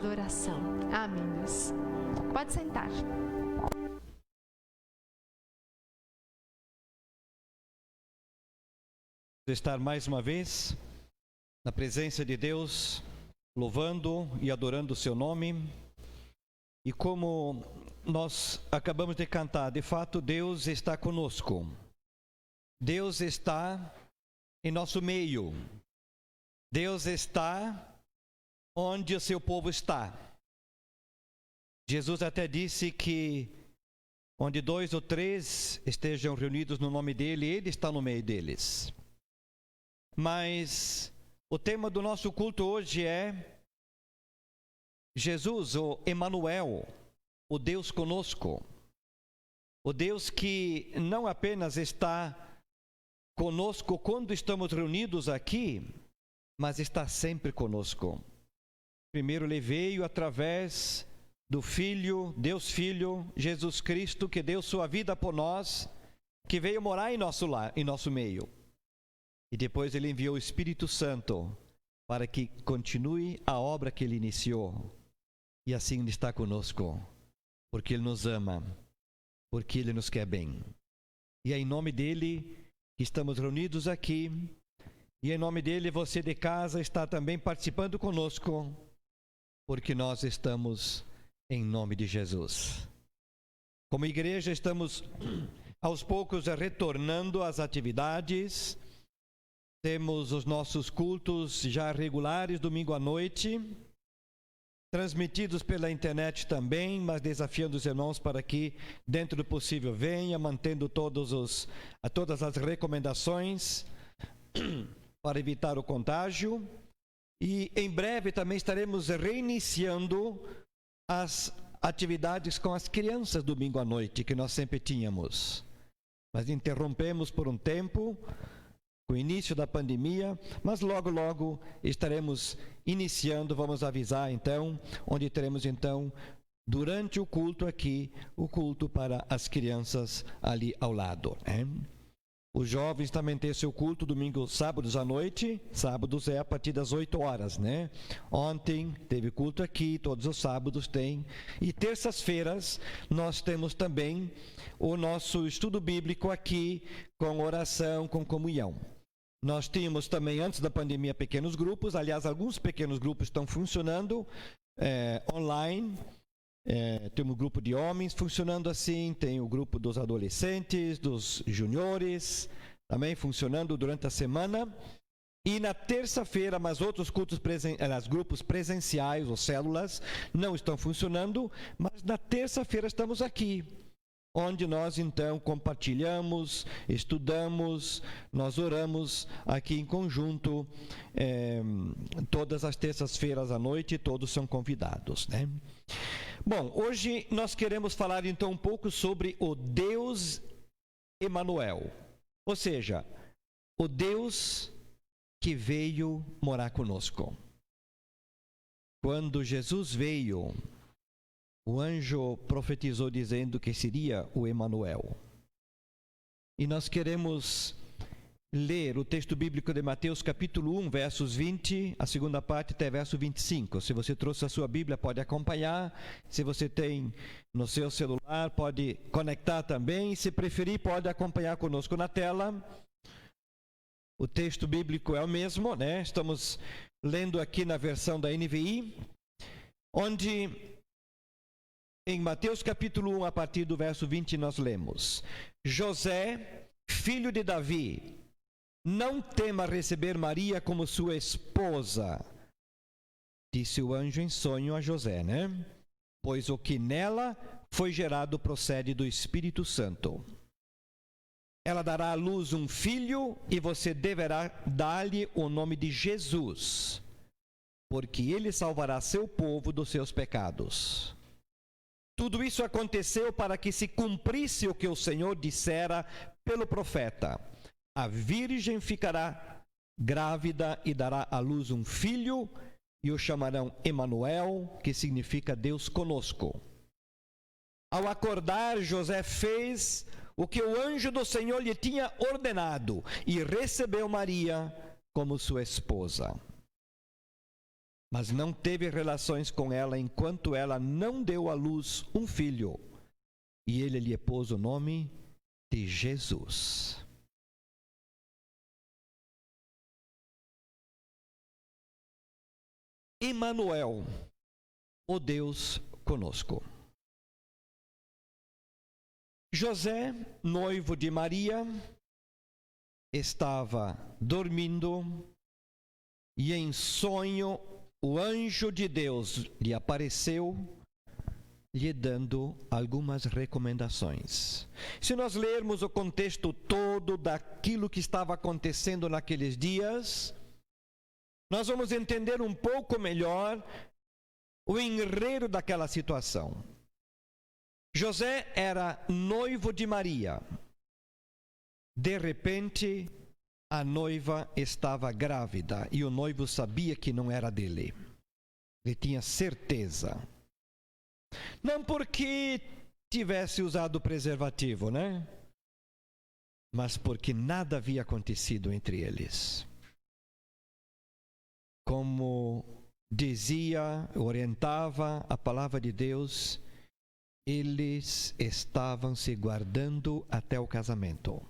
adoração. Amém, Deus. Pode sentar. Estar mais uma vez na presença de Deus, louvando e adorando o seu nome. E como nós acabamos de cantar, de fato Deus está conosco. Deus está em nosso meio. Deus está onde o seu povo está. Jesus até disse que onde 2 ou 3 estejam reunidos no nome dele, ele está no meio deles. Mas o tema do nosso culto hoje é Jesus, o Emanuel, o Deus conosco. O Deus que não apenas está conosco quando estamos reunidos aqui, mas está sempre conosco. Primeiro ele veio através do Filho, Deus Filho, Jesus Cristo, que deu sua vida por nós, que veio morar em nosso lar, em nosso meio. E depois ele enviou o Espírito Santo para que continue a obra que ele iniciou. E assim ele está conosco, porque ele nos ama, porque ele nos quer bem. E é em nome dele que estamos reunidos aqui. E em nome dele você de casa está também participando conosco, porque nós estamos em nome de Jesus. Como igreja estamos aos poucos retornando às atividades. Temos os nossos cultos já regulares, domingo à noite, transmitidos pela internet também, mas desafiando os irmãos para que, dentro do possível, venha, mantendo todas as recomendações para evitar o contágio. E em breve também estaremos reiniciando as atividades com as crianças domingo à noite, que nós sempre tínhamos. Mas interrompemos por um tempo, com o início da pandemia, mas logo estaremos iniciando, vamos avisar então, onde teremos então, durante o culto aqui, o culto para as crianças ali ao lado. Os jovens também têm seu culto domingo, sábados à noite, sábados é a partir das 8 horas, né? Ontem teve culto aqui, todos os sábados tem, e terças-feiras nós temos também o nosso estudo bíblico aqui, com oração, com comunhão. Nós tínhamos também, antes da pandemia, pequenos grupos. Aliás, alguns pequenos grupos estão funcionando online. Tem um grupo de homens funcionando assim, tem o grupo dos adolescentes, dos juniores, também funcionando durante a semana. E na terça-feira, mas outros cultos grupos presenciais ou células não estão funcionando, mas na terça-feira estamos aqui, onde nós então compartilhamos, estudamos, nós oramos aqui em conjunto, todas as terças-feiras à noite, todos são convidados, né? Bom, hoje nós queremos falar então um pouco sobre o Deus Emanuel, ou seja, o Deus que veio morar conosco. Quando Jesus veio, o anjo profetizou dizendo que seria o Emanuel. E nós queremos ler o texto bíblico de Mateus capítulo 1, versos 20, a segunda parte até verso 25. Se você trouxe a sua Bíblia, pode acompanhar. Se você tem no seu celular, pode conectar também. Se preferir, pode acompanhar conosco na tela. O texto bíblico é o mesmo, né? Estamos lendo aqui na versão da NVI, onde em Mateus capítulo 1, a partir do verso 20, nós lemos: José, filho de Davi, não tema receber Maria como sua esposa, disse o anjo em sonho a José, né? Pois o que nela foi gerado procede do Espírito Santo. Ela dará à luz um filho e você deverá dar-lhe o nome de Jesus, porque ele salvará seu povo dos seus pecados. Tudo isso aconteceu para que se cumprisse o que o Senhor dissera pelo profeta: a virgem ficará grávida e dará à luz um filho, e o chamarão Emanuel, que significa Deus conosco. Ao acordar, José fez o que o anjo do Senhor lhe tinha ordenado e recebeu Maria como sua esposa. mas não teve relações com ela enquanto ela não deu à luz um filho. E ele lhe pôs o nome de Jesus. Emanuel, o Deus conosco. José, noivo de Maria, estava dormindo e em sonho o anjo de Deus lhe apareceu, lhe dando algumas recomendações. Se nós lermos o contexto todo daquilo que estava acontecendo naqueles dias, nós vamos entender um pouco melhor o enredo daquela situação. José era noivo de Maria. De repente, a noiva estava grávida e o noivo sabia que não era dele. Ele tinha certeza. Não porque tivesse usado preservativo, né? Mas porque nada havia acontecido entre eles. Como dizia, orientava a palavra de Deus, eles estavam se guardando até o casamento.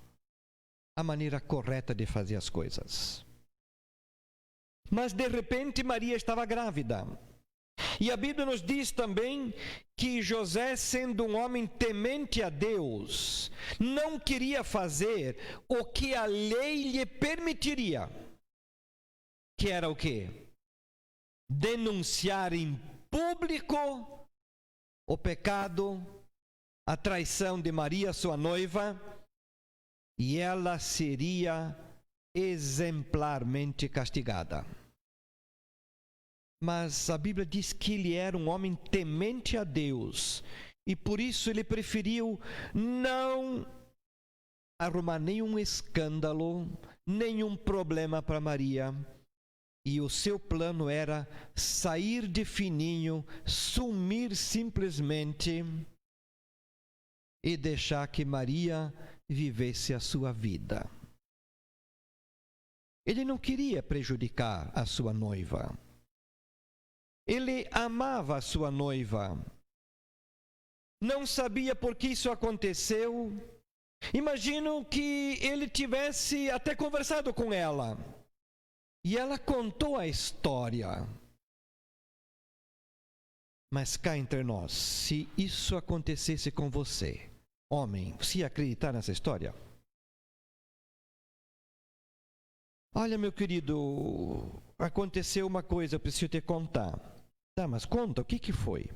A maneira correta de fazer as coisas. Mas de repente Maria estava grávida. E a Bíblia nos diz também que José, sendo um homem temente a Deus, não queria fazer o que a lei lhe permitiria. Que era o quê? Denunciar em público o pecado, a traição de Maria, sua noiva, e ela seria exemplarmente castigada. Mas a Bíblia diz que ele era um homem temente a Deus, e por isso ele preferiu não arrumar nenhum escândalo, nenhum problema para Maria. E o seu plano era sair de fininho, sumir simplesmente e deixar que Maria vivesse a sua vida. Ele não queria prejudicar a sua noiva. Ele amava a sua noiva. Não sabia por que isso aconteceu. Imagino que ele tivesse até conversado com ela. E ela contou a história. Mas cá entre nós, se isso acontecesse com você, homem, você ia acreditar nessa história? Olha, meu querido, aconteceu uma coisa, eu preciso te contar. Tá, mas conta, o que foi?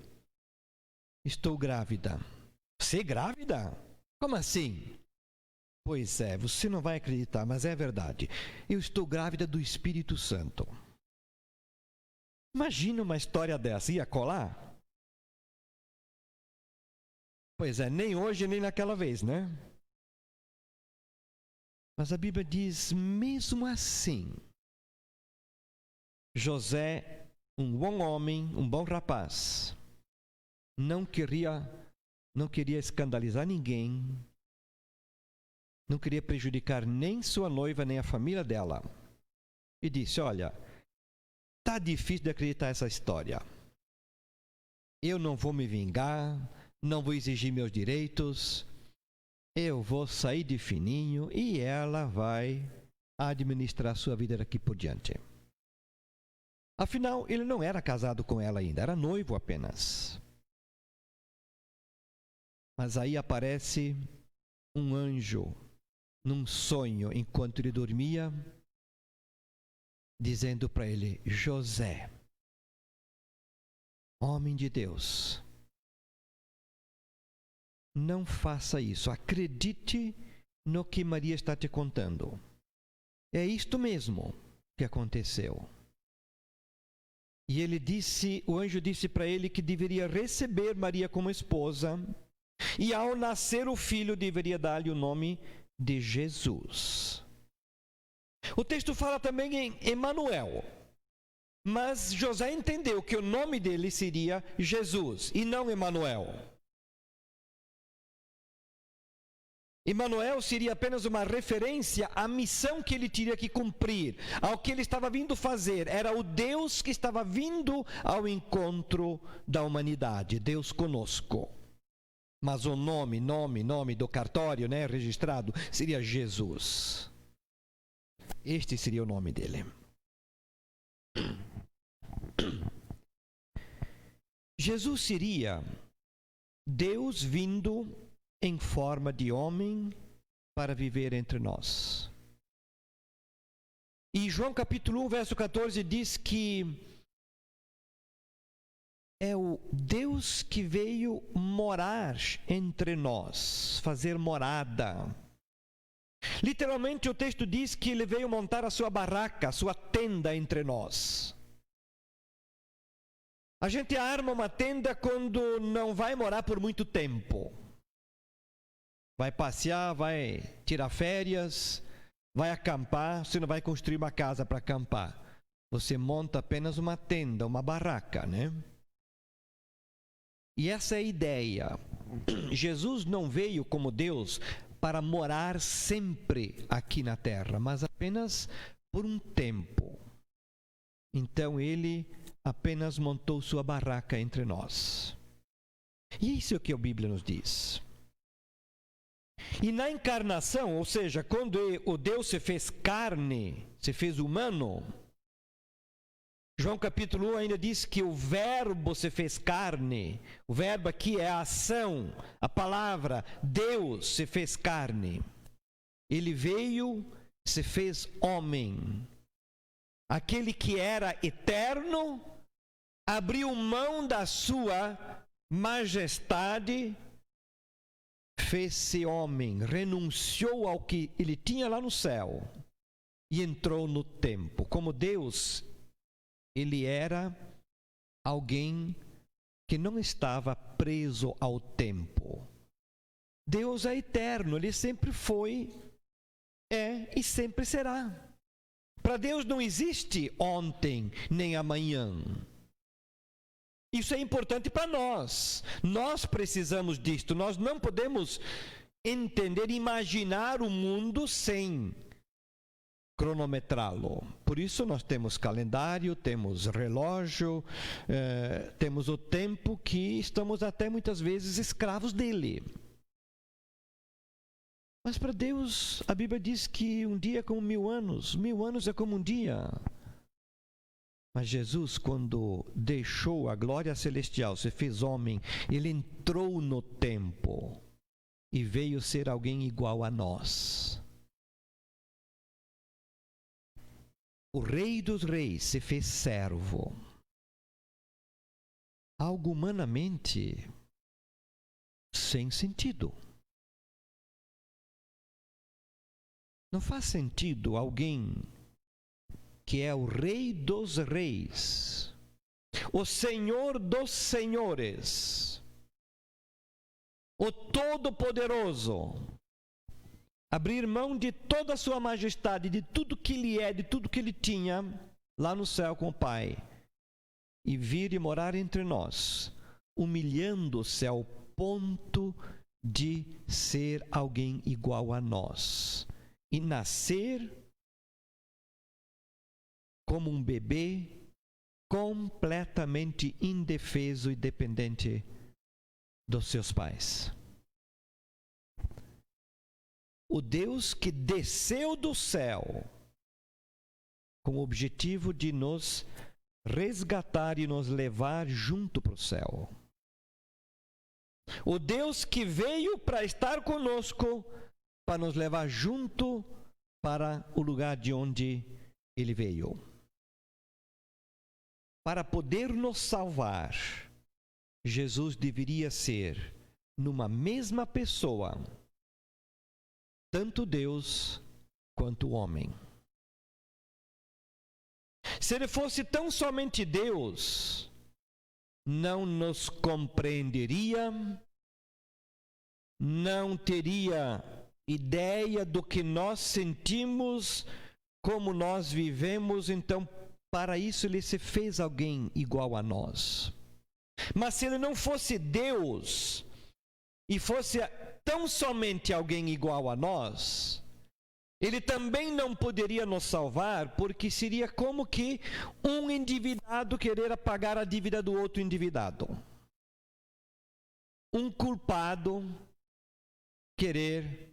Estou grávida. Você é grávida? Como assim? Pois é, você não vai acreditar, mas é verdade. Eu estou grávida do Espírito Santo. Imagina uma história dessa, ia colar? Pois é, nem hoje, nem naquela vez, né? Mas a Bíblia diz, mesmo assim, José, um bom homem, um bom rapaz, não queria escandalizar ninguém, não queria prejudicar nem sua noiva, nem a família dela. E disse, olha, tá difícil de acreditar essa história. Eu não vou me vingar, não vou exigir meus direitos, eu vou sair de fininho e ela vai administrar sua vida daqui por diante. Afinal, ele não era casado com ela ainda, era noivo apenas. Mas aí aparece um anjo num sonho enquanto ele dormia, dizendo para ele, José, homem de Deus, não faça isso, acredite no que Maria está te contando. É isto mesmo que aconteceu. E o anjo disse para ele que deveria receber Maria como esposa, e ao nascer o filho deveria dar-lhe o nome de Jesus. O texto fala também em Emanuel, mas José entendeu que o nome dele seria Jesus e não Emanuel. Emanuel seria apenas uma referência à missão que ele teria que cumprir, ao que ele estava vindo fazer. Era o Deus que estava vindo ao encontro da humanidade, Deus conosco. Mas o nome do cartório, né, registrado, seria Jesus. Este seria o nome dele. Jesus seria Deus vindo em forma de homem para viver entre nós. E João capítulo 1, verso 14 diz que é o Deus que veio morar entre nós, fazer morada. Literalmente o texto diz que ele veio montar a sua barraca, a sua tenda entre nós. A gente arma uma tenda quando não vai morar por muito tempo. Vai passear, vai tirar férias, vai acampar. Você não vai construir uma casa para acampar. Você monta apenas uma tenda, uma barraca, né? E essa é a ideia. Jesus não veio como Deus para morar sempre aqui na terra, mas apenas por um tempo. Então ele apenas montou sua barraca entre nós. E isso é o que a Bíblia nos diz. E na encarnação, ou seja, quando o Deus se fez carne, se fez humano, João capítulo 1 ainda diz que o verbo se fez carne. O verbo aqui é a ação, a palavra. Deus se fez carne. Ele veio, se fez homem. Aquele que era eterno, abriu mão da sua majestade, fez-se homem, renunciou ao que ele tinha lá no céu e entrou no tempo. Como Deus, ele era alguém que não estava preso ao tempo. Deus é eterno, ele sempre foi, é e sempre será. Para Deus não existe ontem nem amanhã. Isso é importante para nós. Nós precisamos disto. Nós não podemos entender, imaginar o mundo sem cronometrá-lo. Por isso nós temos calendário, temos relógio, temos o tempo que estamos até muitas vezes escravos dele. Mas para Deus, a Bíblia diz que um dia é como 1000 anos. 1000 anos é como um dia. Mas Jesus, quando deixou a glória celestial, se fez homem, ele entrou no tempo e veio ser alguém igual a nós. O Rei dos Reis se fez servo. Algo humanamente sem sentido. Não faz sentido alguém que é o Rei dos Reis, o Senhor dos Senhores, o Todo-Poderoso, abrir mão de toda a sua majestade, de tudo que ele é, de tudo que ele tinha lá no céu com o Pai, e vir e morar entre nós, humilhando-se ao ponto de ser alguém igual a nós, e nascer como um bebê completamente indefeso e dependente dos seus pais. O Deus que desceu do céu com o objetivo de nos resgatar e nos levar junto para o céu. O Deus que veio para estar conosco, para nos levar junto para o lugar de onde ele veio. Para poder nos salvar, Jesus deveria ser, numa mesma pessoa, tanto Deus quanto homem. Se ele fosse tão somente Deus, não nos compreenderia, não teria ideia do que nós sentimos, como nós vivemos. Então, para isso ele se fez alguém igual a nós. Mas se ele não fosse Deus e fosse tão somente alguém igual a nós, ele também não poderia nos salvar, porque seria como que um endividado querer pagar a dívida do outro endividado. Um culpado querer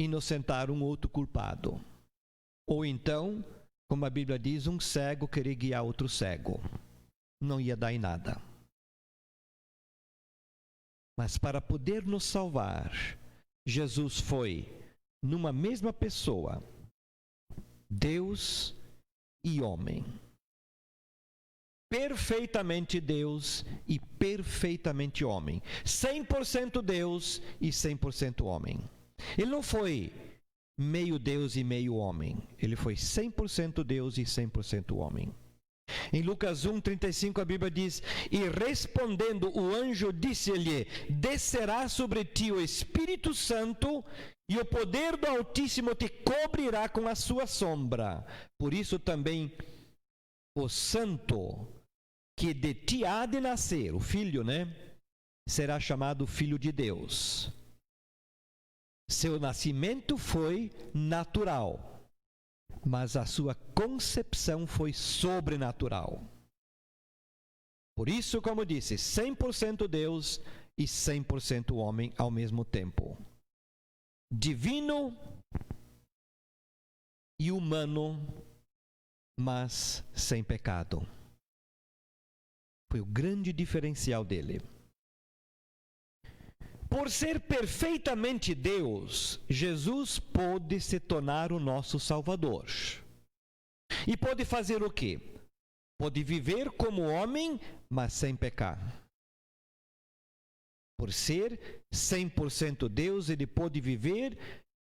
inocentar um outro culpado. Ou então, como a Bíblia diz, um cego querer guiar outro cego. Não ia dar em nada. Mas para poder nos salvar, Jesus foi, numa mesma pessoa, Deus e homem. Perfeitamente Deus e perfeitamente homem. 100% Deus e 100% homem. Ele não foi meio Deus e meio homem. Ele foi 100% Deus e 100% homem. Em Lucas 1:35 a Bíblia diz: e respondendo o anjo disse-lhe: descerá sobre ti o Espírito Santo e o poder do Altíssimo te cobrirá com a sua sombra. Por isso também o santo que de ti há de nascer, o filho, será chamado Filho de Deus. Seu nascimento foi natural, mas a sua concepção foi sobrenatural. Por isso, como disse, 100% Deus e 100% homem ao mesmo tempo. Divino e humano, mas sem pecado. Foi o grande diferencial dele. Por ser perfeitamente Deus, Jesus pôde se tornar o nosso Salvador. E pôde fazer o quê? Pôde viver como homem, mas sem pecar. Por ser 100% Deus, ele pôde viver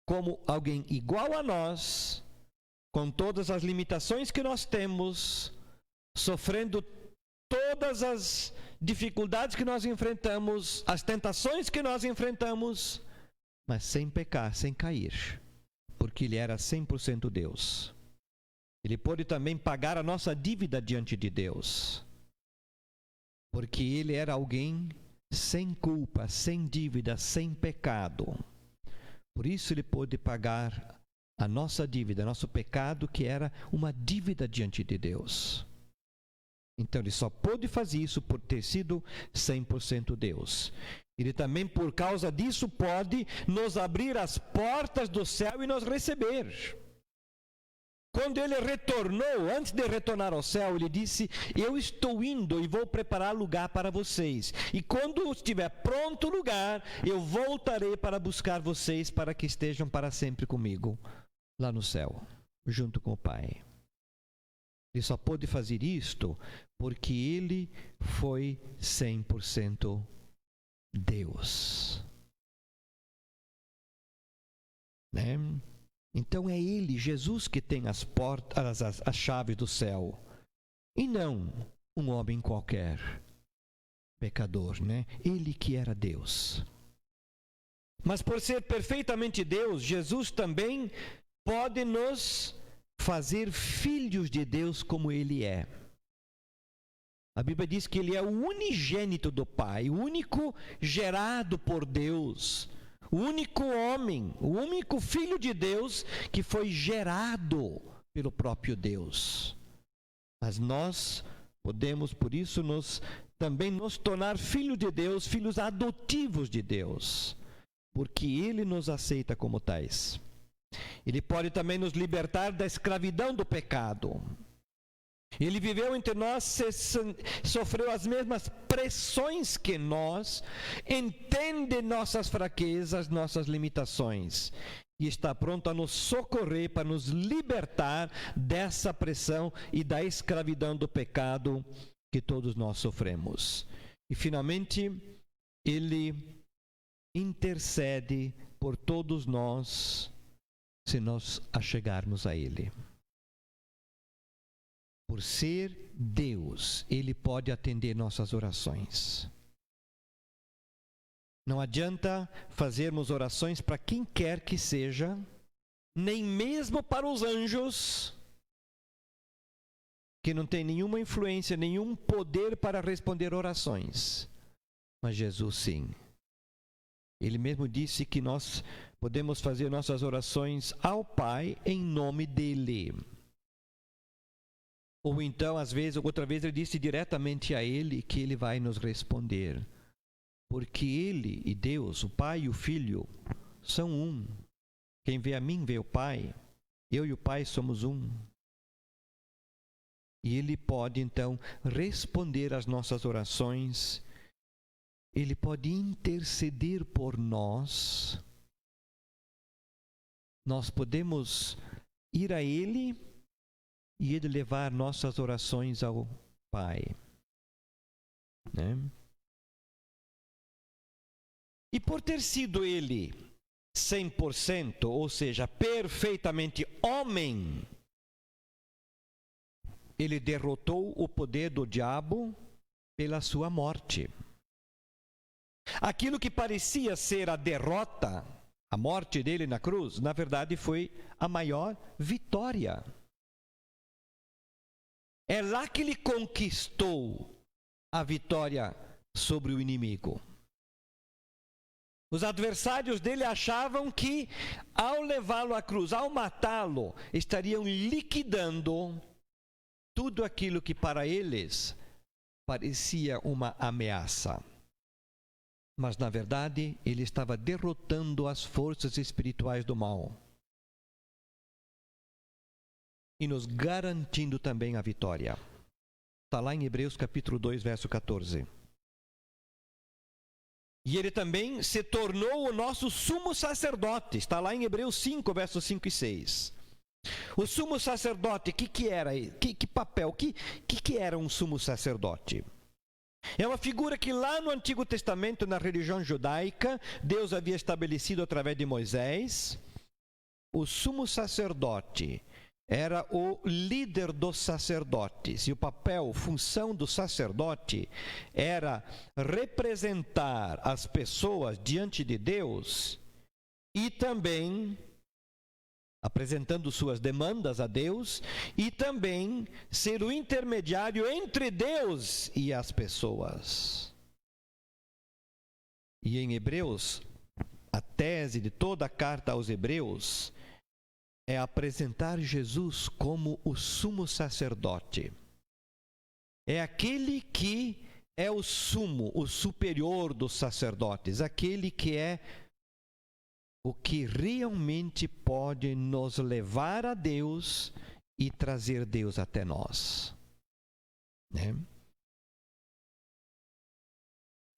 como alguém igual a nós, com todas as limitações que nós temos, sofrendo todas as dificuldades que nós enfrentamos, as tentações que nós enfrentamos, mas sem pecar, sem cair, porque ele era 100% Deus. Ele pôde também pagar a nossa dívida diante de Deus, porque ele era alguém sem culpa, sem dívida, sem pecado. Por isso ele pôde pagar a nossa dívida, nosso pecado, que era uma dívida diante de Deus. Então ele só pôde fazer isso por ter sido 100% Deus. Ele também, por causa disso, pode nos abrir as portas do céu e nos receber. Quando ele retornou, antes de retornar ao céu, ele disse: eu estou indo e vou preparar lugar para vocês. E quando estiver pronto o lugar, eu voltarei para buscar vocês, para que estejam para sempre comigo, lá no céu, junto com o Pai. Ele só pôde fazer isto porque ele foi 100% Deus. Então é ele, Jesus, que tem as portas, as chaves do céu. E não um homem qualquer, pecador, Ele que era Deus. Mas por ser perfeitamente Deus, Jesus também pode nos fazer filhos de Deus como ele é. A Bíblia diz que ele é o unigênito do Pai, o único gerado por Deus, o único homem, o único filho de Deus que foi gerado pelo próprio Deus. Mas nós podemos, por isso, também nos tornar filhos de Deus, filhos adotivos de Deus, porque ele nos aceita como tais. Ele pode também nos libertar da escravidão do pecado. Ele viveu entre nós, sofreu as mesmas pressões que nós, entende nossas fraquezas, nossas limitações, e está pronto a nos socorrer para nos libertar dessa pressão e da escravidão do pecado que todos nós sofremos. E finalmente, ele intercede por todos nós, se nós achegarmos a ele. Por ser Deus, ele pode atender nossas orações. Não adianta fazermos orações para quem quer que seja, nem mesmo para os anjos, que não tem nenhuma influência, nenhum poder para responder orações. Mas Jesus sim. Ele mesmo disse que nós podemos fazer nossas orações ao Pai em nome dele. Ou então, às vezes, outra vez ele disse diretamente a ele que ele vai nos responder. Porque ele e Deus, o Pai e o Filho, são um. Quem vê a mim vê o Pai. Eu e o Pai somos um. E ele pode, então, responder às nossas orações. Ele pode interceder por nós. Nós podemos ir a ele e ele levar nossas orações ao Pai. Né? E por ter sido ele 100%, ou seja, perfeitamente homem, ele derrotou o poder do diabo pela sua morte. Aquilo que parecia ser a derrota, a morte dele na cruz, na verdade foi a maior vitória. É lá que ele conquistou a vitória sobre o inimigo. Os adversários dele achavam que, ao levá-lo à cruz, ao matá-lo, estariam liquidando tudo aquilo que para eles parecia uma ameaça. Mas, na verdade, ele estava derrotando as forças espirituais do mal. E nos garantindo também a vitória. Está lá em Hebreus capítulo 2, verso 14. E ele também se tornou o nosso sumo sacerdote. Está lá em Hebreus 5, versos 5 e 6. O sumo sacerdote, o que era? Que papel? O que era um sumo sacerdote? É uma figura que lá no Antigo Testamento, na religião judaica, Deus havia estabelecido através de Moisés. O sumo sacerdote era o líder dos sacerdotes. E o papel, função do sacerdote era representar as pessoas diante de Deus e também apresentando suas demandas a Deus e também ser o intermediário entre Deus e as pessoas. E em Hebreus, a tese de toda a carta aos Hebreus é apresentar Jesus como o sumo sacerdote. É aquele que é o sumo, o superior dos sacerdotes, aquele que é o que realmente pode nos levar a Deus e trazer Deus até nós. Né?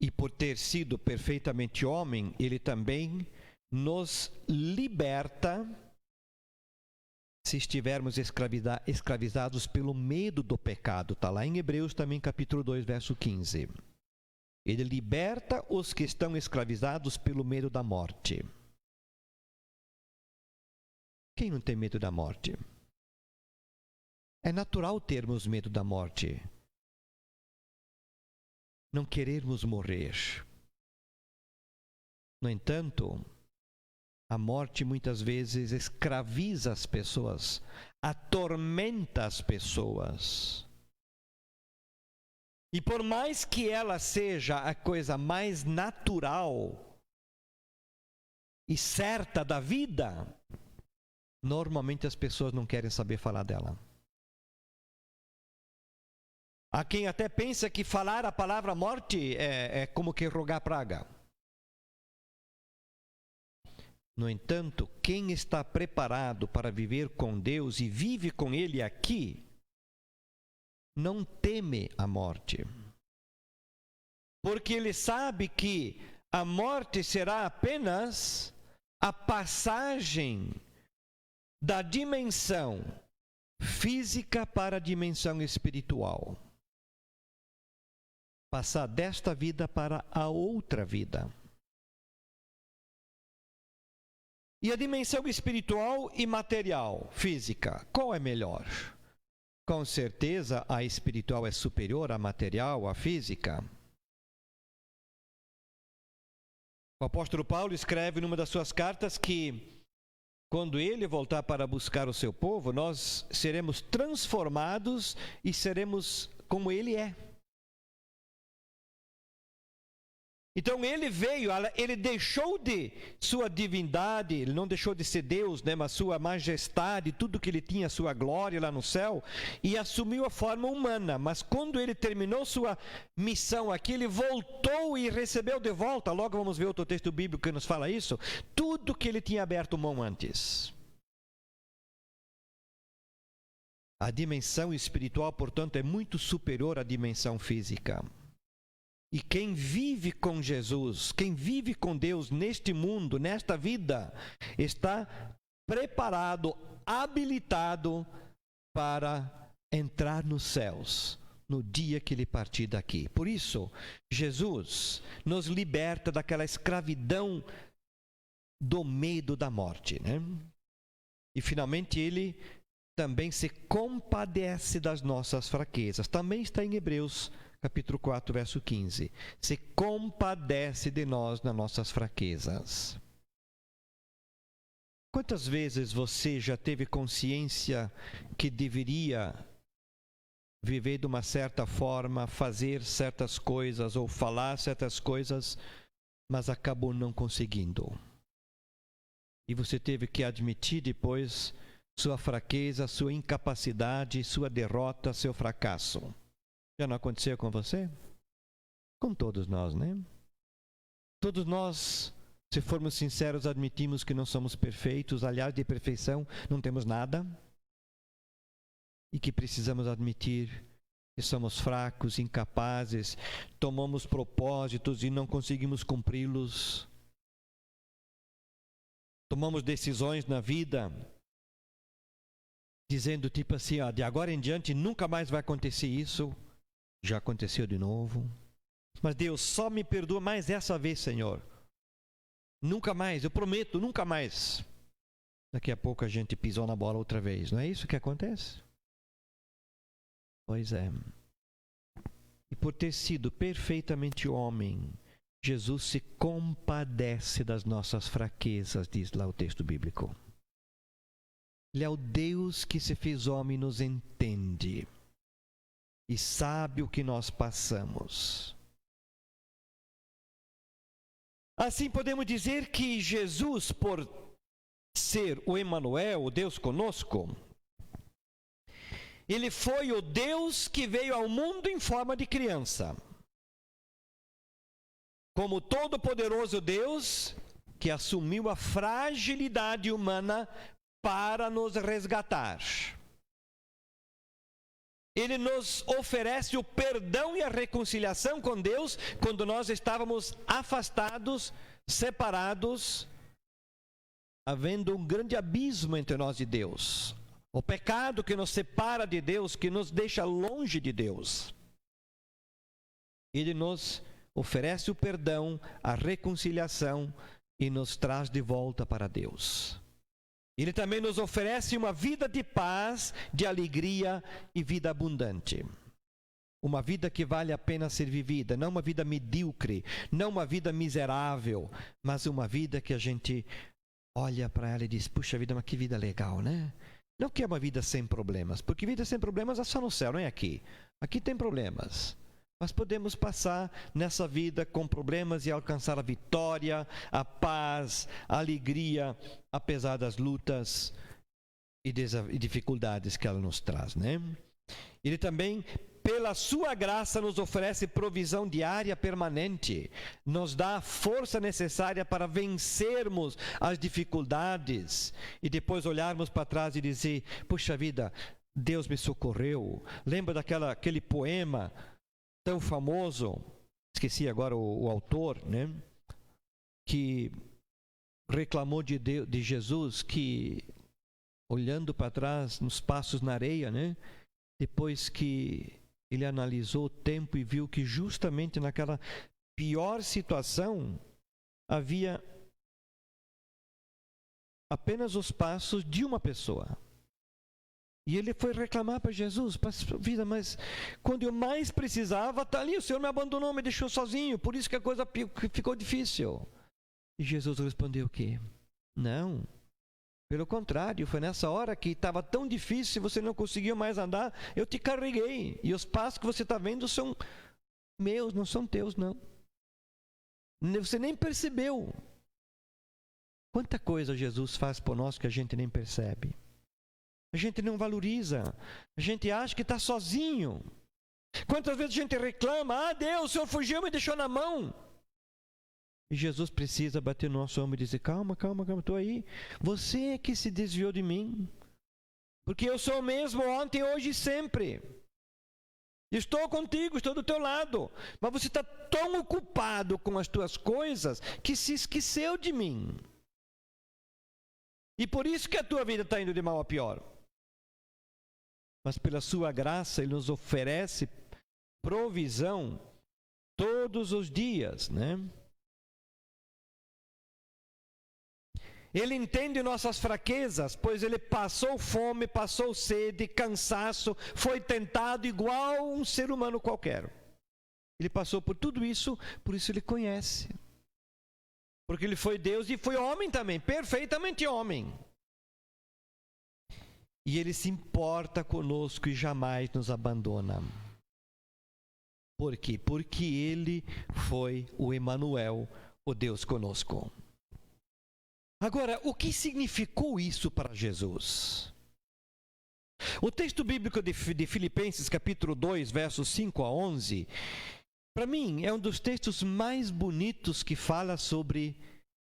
E por ter sido perfeitamente homem, ele também nos liberta se estivermos escravizados pelo medo do pecado. Está lá em Hebreus também, capítulo 2, verso 15. Ele liberta os que estão escravizados pelo medo da morte. Quem não tem medo da morte? É natural termos medo da morte. Não querermos morrer. No entanto, a morte muitas vezes escraviza as pessoas, atormenta as pessoas. E por mais que ela seja a coisa mais natural e certa da vida, normalmente as pessoas não querem saber falar dela. Há quem até pensa que falar a palavra morte é como que rogar praga. No entanto, quem está preparado para viver com Deus e vive com Ele aqui, não teme a morte. Porque ele sabe que a morte será apenas a passagem da dimensão física para a dimensão espiritual. Passar desta vida para a outra vida. E a dimensão espiritual e material, física, qual é melhor? Com certeza a espiritual é superior à material, à física. O apóstolo Paulo escreve numa das suas cartas que quando ele voltar para buscar o seu povo, nós seremos transformados e seremos como ele é. Então ele veio, ele deixou de sua divindade, ele não deixou de ser Deus, né, mas sua majestade, tudo que ele tinha, sua glória lá no céu, e assumiu a forma humana. Mas quando ele terminou sua missão aqui, ele voltou e recebeu de volta, logo vamos ver outro texto bíblico que nos fala isso, tudo que ele tinha aberto mão antes. A dimensão espiritual, portanto, é muito superior à dimensão física. E quem vive com Jesus, quem vive com Deus neste mundo, nesta vida, está preparado, habilitado para entrar nos céus no dia que ele partir daqui. Por isso, Jesus nos liberta daquela escravidão do medo da morte, né? E finalmente ele também se compadece das nossas fraquezas. Também está em Hebreus capítulo 4, verso 15. Se compadece de nós nas nossas fraquezas. Quantas vezes você já teve consciência que deveria viver de uma certa forma, fazer certas coisas ou falar certas coisas, mas acabou não conseguindo? E você teve que admitir depois sua fraqueza, sua incapacidade, sua derrota, seu fracasso. Já não aconteceu com você? Com todos nós, né? Todos nós, se formos sinceros, admitimos que não somos perfeitos. Aliás, de perfeição não temos nada. E que precisamos admitir que somos fracos, incapazes, tomamos propósitos e não conseguimos cumpri-los. Tomamos decisões na vida dizendo tipo assim, ó, de agora em diante nunca mais vai acontecer isso. Já aconteceu de novo. Mas Deus, só me perdoa mais essa vez, Senhor. Nunca mais, eu prometo, nunca mais. Daqui a pouco a gente pisou na bola outra vez. Não é isso que acontece? Pois é. E por ter sido perfeitamente homem, Jesus se compadece das nossas fraquezas, diz lá o texto bíblico. Ele é o Deus que se fez homem e nos entende. E sabe o que nós passamos. Assim podemos dizer que Jesus, por ser o Emanuel, o Deus conosco, ele foi o Deus que veio ao mundo em forma de criança. Como todo-poderoso Deus que assumiu a fragilidade humana para nos resgatar. Ele nos oferece o perdão e a reconciliação com Deus quando nós estávamos afastados, separados, havendo um grande abismo entre nós e Deus. O pecado que nos separa de Deus, que nos deixa longe de Deus. Ele nos oferece o perdão, a reconciliação e nos traz de volta para Deus. Ele também nos oferece uma vida de paz, de alegria e vida abundante. Uma vida que vale a pena ser vivida, não uma vida medíocre, não uma vida miserável, mas uma vida que a gente olha para ela e diz, puxa vida, mas que vida legal, né? Não que é uma vida sem problemas, porque vida sem problemas é só no céu, não é aqui. Aqui tem problemas. Mas podemos passar nessa vida com problemas e alcançar a vitória, a paz, a alegria, apesar das lutas e dificuldades que ela nos traz, né? Ele também, pela sua graça, nos oferece provisão diária permanente, nos dá a força necessária para vencermos as dificuldades e depois olharmos para trás e dizer, puxa vida, Deus me socorreu. Lembra daquele poema tão famoso, esqueci agora o autor, né? Que reclamou de Jesus, que olhando para trás nos passos na areia, né? Depois que ele analisou o tempo e viu que justamente naquela pior situação havia apenas os passos de uma pessoa. E ele foi reclamar para Jesus, vida, mas quando eu mais precisava, está ali, o Senhor me abandonou, me deixou sozinho, por isso que a coisa ficou difícil. E Jesus respondeu o quê? Não, pelo contrário, foi nessa hora que estava tão difícil, você não conseguia mais andar, eu te carreguei, e os passos que você está vendo são meus, não são teus, não. Você nem percebeu. Quanta coisa Jesus faz por nós que a gente nem percebe. A gente não valoriza. A gente acha que está sozinho. Quantas vezes a gente reclama: Deus, o Senhor fugiu e me deixou na mão. E Jesus precisa bater no nosso ombro e dizer: calma, estou aí. Você é que se desviou de mim. Porque eu sou o mesmo ontem, hoje e sempre. Estou contigo, estou do teu lado. Mas você está tão ocupado com as tuas coisas que se esqueceu de mim. E por isso que a tua vida está indo de mal a pior. Mas pela sua graça, Ele nos oferece provisão todos os dias, né? Ele entende nossas fraquezas, pois Ele passou fome, passou sede, cansaço, foi tentado igual um ser humano qualquer. Ele passou por tudo isso, por isso Ele conhece. Porque Ele foi Deus e foi homem também, perfeitamente homem. E Ele se importa conosco e jamais nos abandona. Por quê? Porque Ele foi o Emanuel, o Deus conosco. Agora, o que significou isso para Jesus? O texto bíblico de Filipenses, capítulo 2, versos 5 a 11, para mim é um dos textos mais bonitos que fala sobre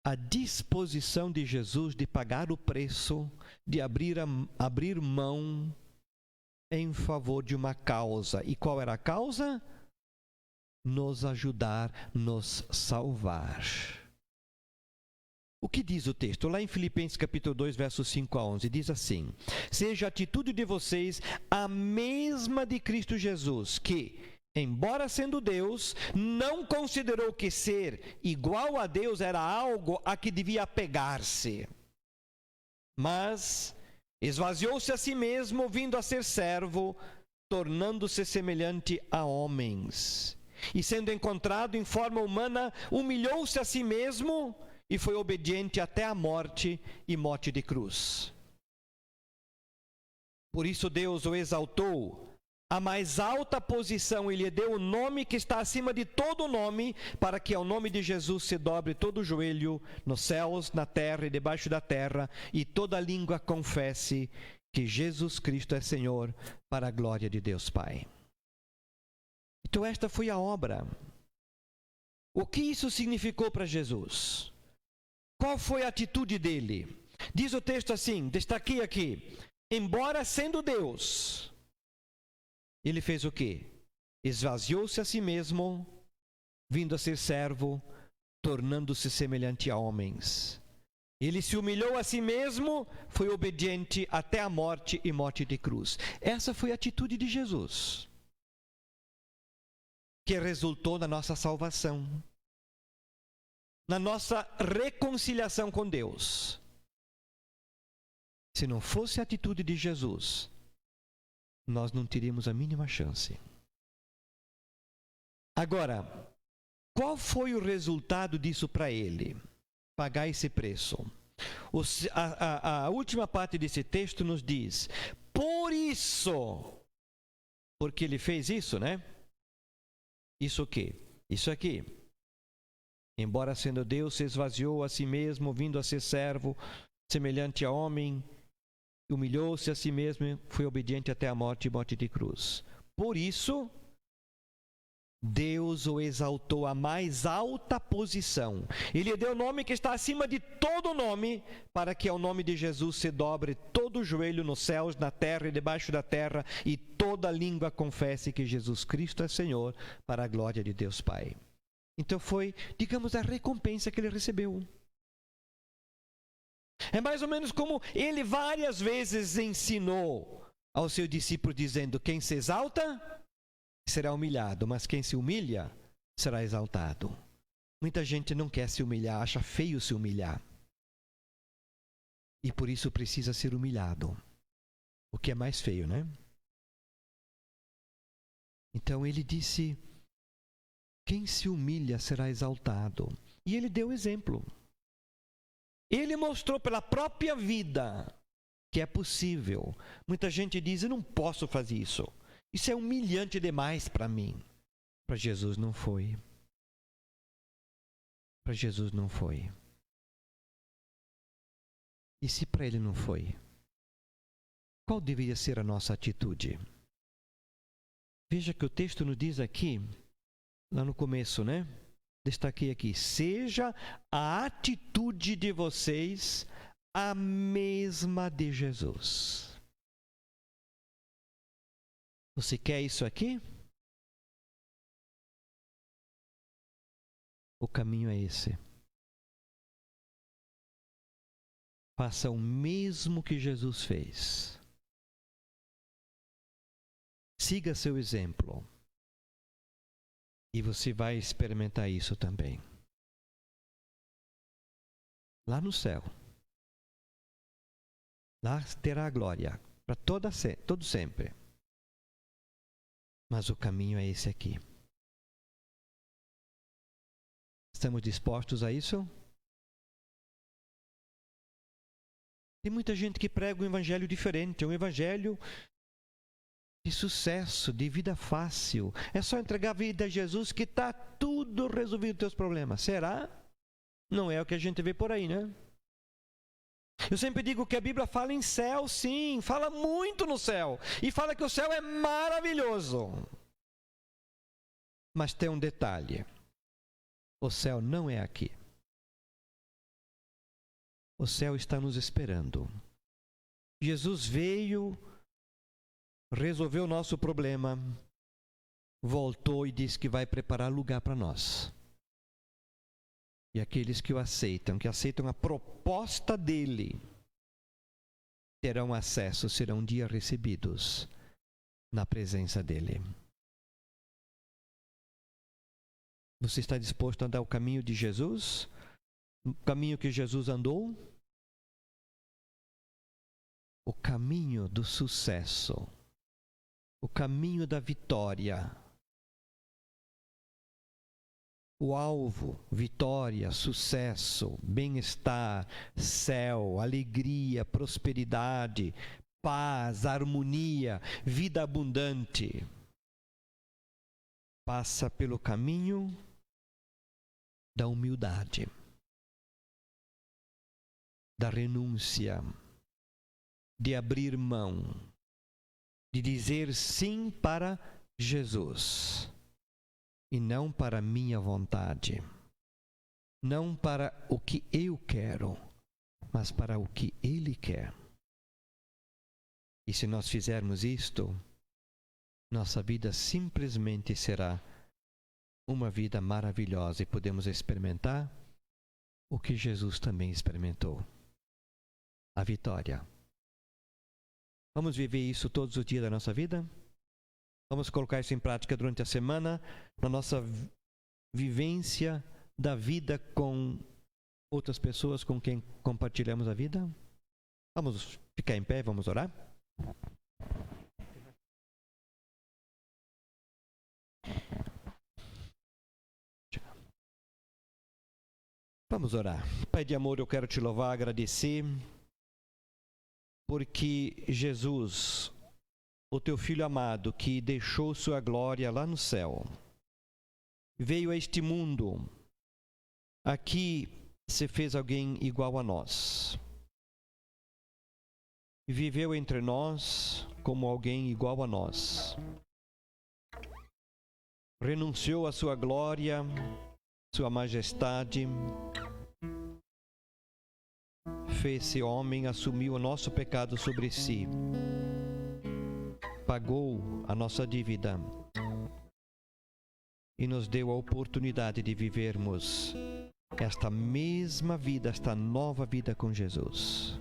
a disposição de Jesus de pagar o preço, de abrir mão em favor de uma causa. E qual era a causa? Nos ajudar, nos salvar. O que diz o texto? Lá em Filipenses capítulo 2, versos 5 a 11, diz assim: seja a atitude de vocês a mesma de Cristo Jesus, que, embora sendo Deus, não considerou que ser igual a Deus era algo a que devia apegar-se, mas esvaziou-se a si mesmo, vindo a ser servo, tornando-se semelhante a homens. E sendo encontrado em forma humana, humilhou-se a si mesmo e foi obediente até a morte e morte de cruz. Por isso Deus o exaltou à mais alta posição e lhe deu o nome que está acima de todo nome, para que ao nome de Jesus se dobre todo o joelho nos céus, na terra e debaixo da terra, e toda língua confesse que Jesus Cristo é Senhor, para a glória de Deus Pai. Então esta foi a obra. O que isso significou para Jesus? Qual foi a atitude dele? Diz o texto assim, destaquei aqui: embora sendo Deus, ele fez o quê? Esvaziou-se a si mesmo, vindo a ser servo, tornando-se semelhante a homens. Ele se humilhou a si mesmo, foi obediente até a morte e morte de cruz. Essa foi a atitude de Jesus, que resultou na nossa salvação, na nossa reconciliação com Deus. Se não fosse a atitude de Jesus, nós não teríamos a mínima chance. Agora, qual foi o resultado disso para ele? Pagar esse preço. A última parte desse texto nos diz: por isso, porque ele fez isso, né? Isso o quê? Isso aqui. Embora sendo Deus, se esvaziou a si mesmo, vindo a ser servo, semelhante a homem, humilhou-se a si mesmo, foi obediente até a morte e morte de cruz. Por isso, Deus o exaltou à mais alta posição. Ele deu o nome que está acima de todo nome, para que ao nome de Jesus se dobre todo o joelho nos céus, na terra e debaixo da terra, e toda língua confesse que Jesus Cristo é Senhor, para a glória de Deus Pai. Então foi, digamos, a recompensa que ele recebeu. É mais ou menos como ele várias vezes ensinou aos seus discípulos, dizendo: quem se exalta será humilhado, mas quem se humilha será exaltado. Muita gente não quer se humilhar, acha feio se humilhar. E por isso precisa ser humilhado. O que é mais feio, né? Então ele disse: quem se humilha será exaltado. E ele deu exemplo. Ele mostrou pela própria vida que é possível. Muita gente diz: eu não posso fazer isso. Isso é humilhante demais para mim. Para Jesus não foi. para Jesus não foi? E se para ele não foi? Qual deveria ser a nossa atitude? Veja que o texto nos diz aqui, lá no começo, né? Destaquei aqui: seja a atitude de vocês a mesma de Jesus. Você quer isso aqui? O caminho é esse. Faça o mesmo que Jesus fez. Siga seu exemplo. E você vai experimentar isso também. Lá no céu. Lá terá a glória para todo sempre. Mas o caminho é esse aqui. Estamos dispostos a isso? Tem muita gente que prega um evangelho diferente, um evangelho de sucesso, de vida fácil. É só entregar a vida a Jesus que está tudo resolvido os teus problemas. Será? Não é o que a gente vê por aí, né? Eu sempre digo que a Bíblia fala em céu, sim, fala muito no céu. E fala que o céu é maravilhoso. Mas tem um detalhe. O céu não é aqui. O céu está nos esperando. Jesus veio, resolveu o nosso problema, voltou e disse que vai preparar lugar para nós. E aqueles que aceitam a proposta dele, terão acesso, serão um dia recebidos na presença dele. Você está disposto a andar o caminho de Jesus? O caminho que Jesus andou? O caminho do sucesso. O caminho da vitória. O alvo, vitória, sucesso, bem-estar, céu, alegria, prosperidade, paz, harmonia, vida abundante. Passa pelo caminho da humildade, da renúncia, de abrir mão, de dizer sim para Jesus. E não para a minha vontade, não para o que eu quero, mas para o que Ele quer. E se nós fizermos isto, nossa vida simplesmente será uma vida maravilhosa e podemos experimentar o que Jesus também experimentou, a vitória. Vamos viver isso todos os dias da nossa vida? Vamos colocar isso em prática durante a semana, na nossa vivência da vida com outras pessoas com quem compartilhamos a vida? Vamos ficar em pé, vamos orar? Vamos orar. Pai de amor, eu quero te louvar, agradecer, porque Jesus, o teu Filho amado, que deixou sua glória lá no céu, veio a este mundo, aqui se fez alguém igual a nós. Viveu entre nós como alguém igual a nós. Renunciou à sua glória, sua majestade. Fez-se homem, assumiu o nosso pecado sobre si. Pagou a nossa dívida e nos deu a oportunidade de vivermos esta mesma vida, esta nova vida com Jesus.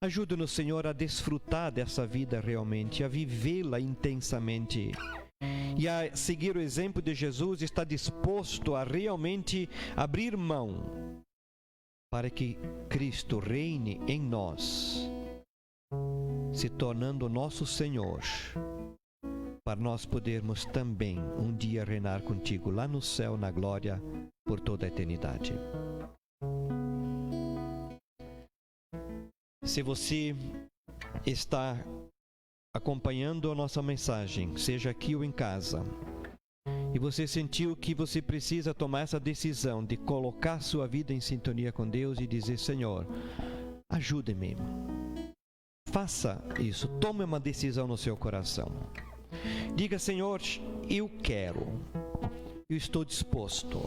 Ajuda-nos, Senhor, a desfrutar dessa vida realmente, a vivê-la intensamente e a seguir o exemplo de Jesus, estar disposto a realmente abrir mão para que Cristo reine em nós, se tornando nosso Senhor, para nós podermos também um dia reinar contigo lá no céu, na glória, por toda a eternidade. Se você está acompanhando a nossa mensagem, seja aqui ou em casa, e você sentiu que você precisa tomar essa decisão de colocar sua vida em sintonia com Deus e dizer: Senhor, ajude-me. Faça isso, tome uma decisão no seu coração. Diga: Senhor, eu quero, eu estou disposto.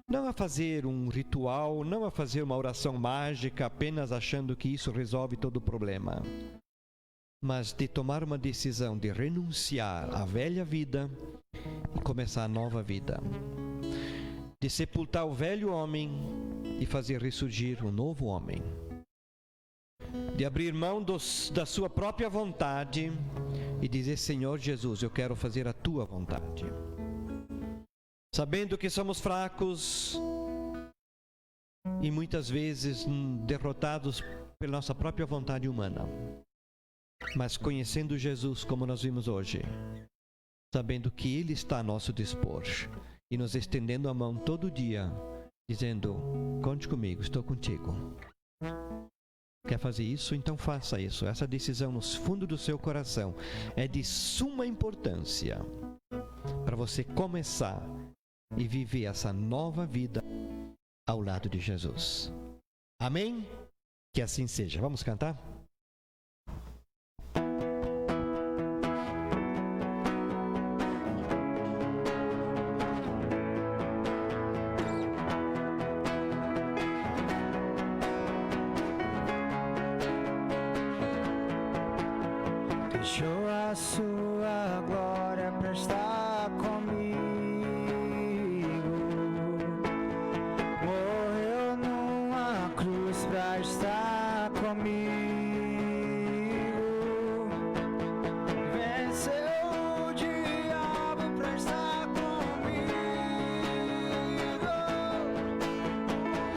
Não a fazer um ritual, não a fazer uma oração mágica, apenas achando que isso resolve todo o problema. Mas de tomar uma decisão de renunciar à velha vida e começar a nova vida. De sepultar o velho homem e fazer ressurgir um novo homem. De abrir mão da sua própria vontade e dizer: Senhor Jesus, eu quero fazer a tua vontade. Sabendo que somos fracos e muitas vezes derrotados pela nossa própria vontade humana. Mas conhecendo Jesus como nós vimos hoje, sabendo que Ele está a nosso dispor e nos estendendo a mão todo dia, dizendo: conte comigo, estou contigo. Quer fazer isso? Então faça isso. Essa decisão no fundo do seu coração é de suma importância para você começar e viver essa nova vida ao lado de Jesus. Amém? Que assim seja. Vamos cantar? Deixou a sua glória pra estar comigo. Morreu numa cruz pra estar comigo. Venceu o diabo pra estar comigo.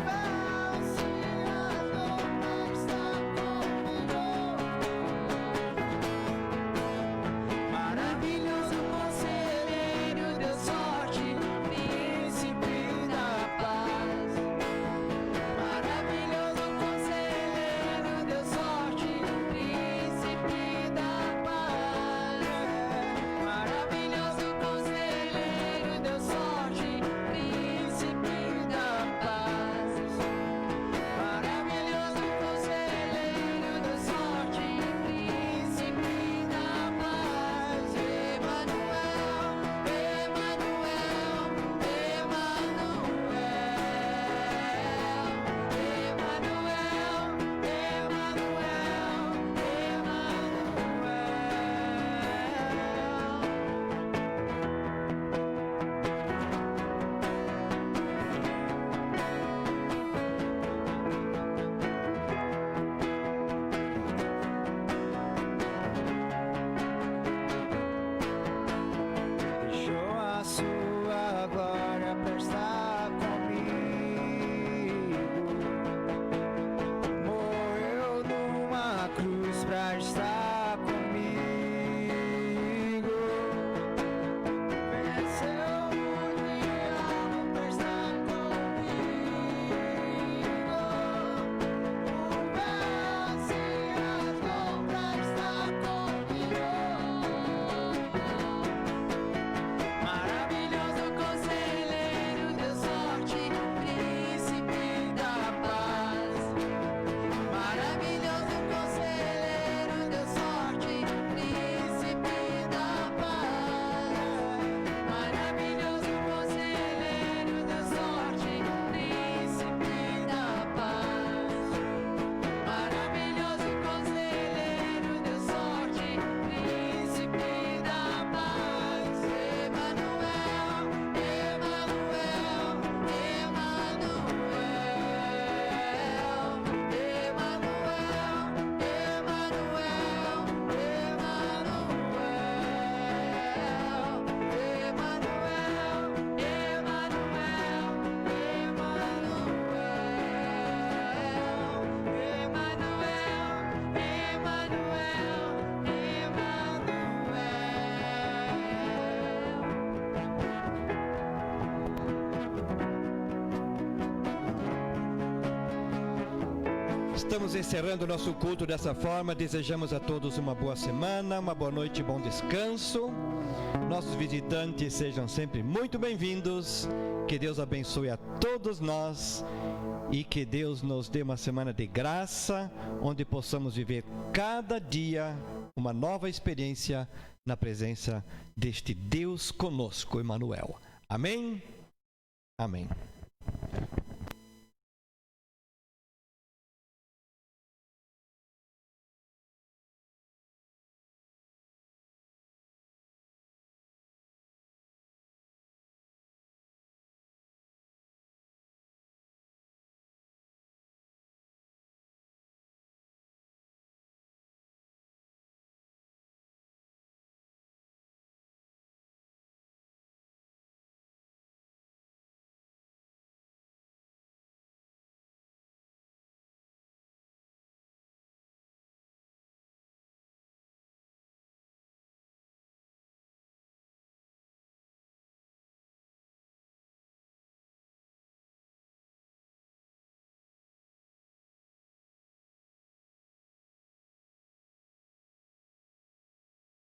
Vence a dor pra estar comigo. Maravilhoso conselheiro, Deus sorte, príncipe da paz. Maravilhoso conselheiro, Deus sorte, príncipe da paz. Maravilhoso conselheiro, Deus sorte, príncipe da paz. Maravilhoso conselheiro, Deus sorte, príncipe da paz. Emanuel, Emanuel, Emanuel, deixou a sua glória pra estar comigo. Morreu numa cruz pra estar comigo. Venceu o diabo pra estar comigo. Vence a dor pra estar comigo. Maravilhoso conselheiro, Deus sorte, príncipe da paz. Maravilhoso conselheiro, Deus sorte, príncipe da paz. Maravilhoso conselheiro, Deus sorte, príncipe da paz. Maravilhoso conselheiro, Deus sorte, príncipe da paz. Emanuel, Emanuel, Estamos encerrando o nosso culto dessa forma. Desejamos a todos uma boa semana, uma boa noite e bom descanso. Nossos visitantes sejam sempre muito bem-vindos. Que Deus abençoe a todos nós e que Deus nos dê uma semana de graça, onde possamos viver cada dia uma nova experiência na presença deste Deus conosco, Emmanuel. Amém? Amém.